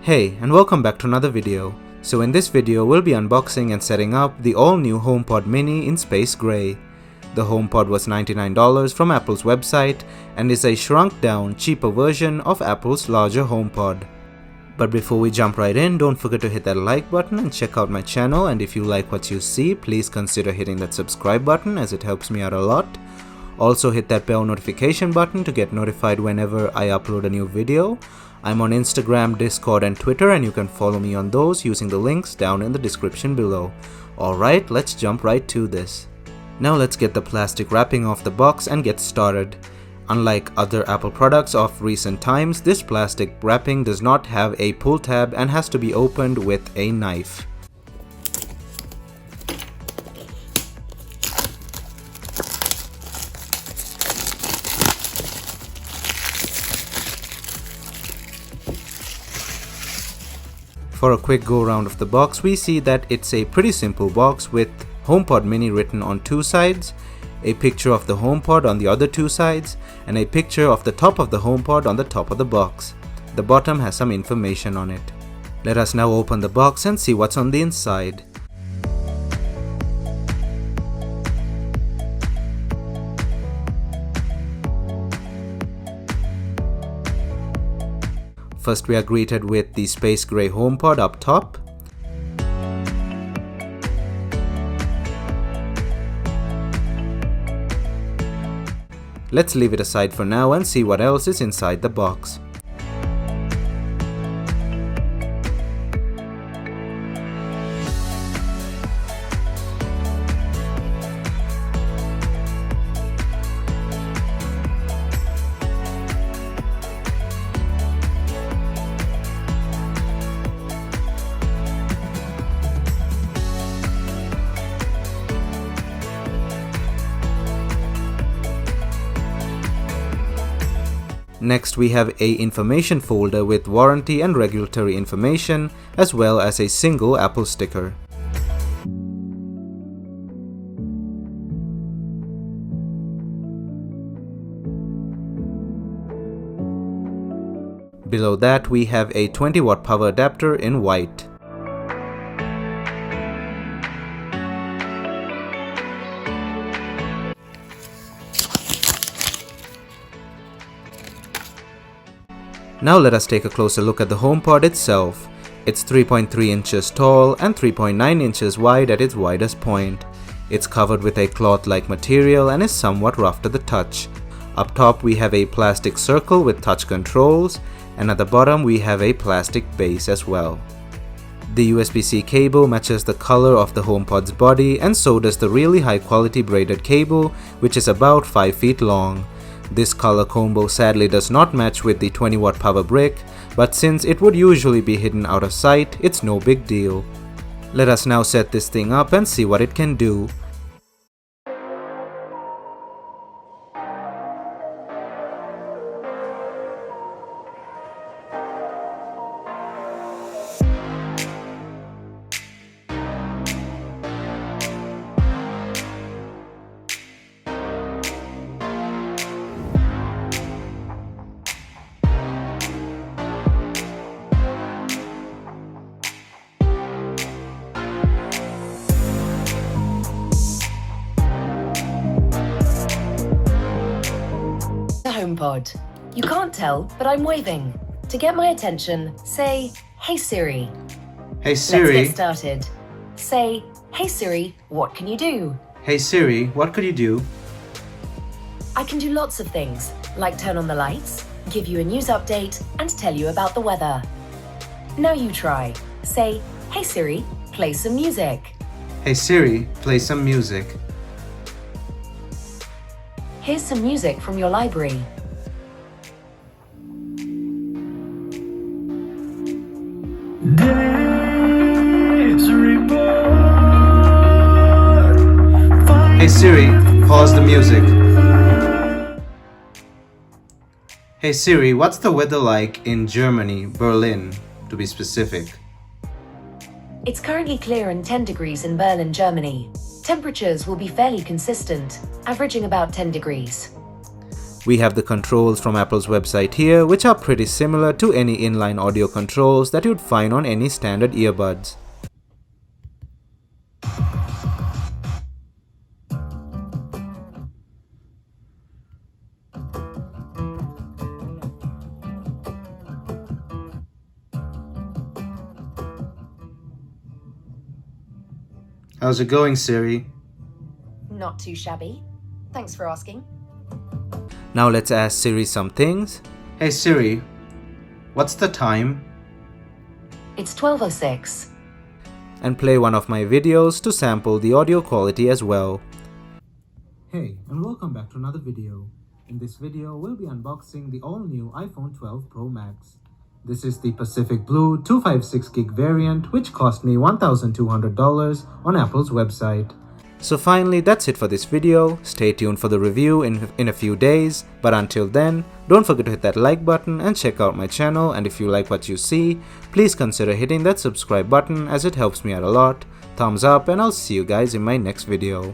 Hey, and welcome back to another video. So in this video, we'll be unboxing and setting up the all-new HomePod Mini in Space Gray. The HomePod was $99 from Apple's website and is a shrunk-down, cheaper version of Apple's larger HomePod. But before we jump right in, don't forget to hit that like button and check out my channel, and if you like what you see, please consider hitting that subscribe button as it helps me out a lot. Also hit that bell notification button to get notified whenever I upload a new video. I'm on Instagram, Discord and Twitter, and you can follow me on those using the links down in the description below. Alright, let's jump right to this. Now let's get the plastic wrapping off the box and get started. Unlike other Apple products of recent times, this plastic wrapping does not have a pull tab and has to be opened with a knife. For a quick go around of the box, we see that it's a pretty simple box with HomePod Mini written on two sides, a picture of the HomePod on the other two sides, and a picture of the top of the HomePod on the top of the box. The bottom has some information on it. Let us now open the box and see what's on the inside. First, we are greeted with the Space Gray HomePod up top. Let's leave it aside for now and see what else is inside the box. Next, we have a information folder with warranty and regulatory information, as well as a single Apple sticker. Below that, we have a 20-watt power adapter in white. Now let us take a closer look at the HomePod itself. It's 3.3 inches tall and 3.9 inches wide at its widest point. It's covered with a cloth-like material and is somewhat rough to the touch. Up top we have a plastic circle with touch controls, and at the bottom we have a plastic base as well. The USB-C cable matches the color of the HomePod's body, and so does the really high-quality braided cable, which is about 5 feet long. This color combo sadly does not match with the 20-watt power brick, but since it would usually be hidden out of sight, it's no big deal. Let us now set this thing up and see what it can do. HomePod. You can't tell, but I'm waving. To get my attention, say, "Hey Siri." Hey Siri. Let's get started. Say, "Hey Siri, what can you do?" Hey Siri, what could you do? I can do lots of things, like turn on the lights, give you a news update, and tell you about the weather. Now you try. Say, "Hey Siri, play some music." Hey Siri, play some music. Here's some music from your library. Hey Siri, pause the music. Hey Siri, what's the weather like in Germany, Berlin, to be specific? It's currently clear and 10 degrees in Berlin, Germany. Temperatures will be fairly consistent, averaging about 10 degrees. We have the controls from Apple's website here, which are pretty similar to any inline audio controls that you'd find on any standard earbuds. How's it going, Siri? Not too shabby. Thanks for asking. Now let's ask Siri some things. Hey Siri, what's the time? It's 12:06. And play one of my videos to sample the audio quality as well. Hey, and welcome back to another video. In this video, we'll be unboxing the all-new iPhone 12 Pro Max. This is the Pacific Blue 256GB variant, which cost me $1,200 on Apple's website. So finally, that's it for this video. Stay tuned for the review in a few days. But until then, don't forget to hit that like button and check out my channel. And if you like what you see, please consider hitting that subscribe button as it helps me out a lot. Thumbs up, and I'll see you guys in my next video.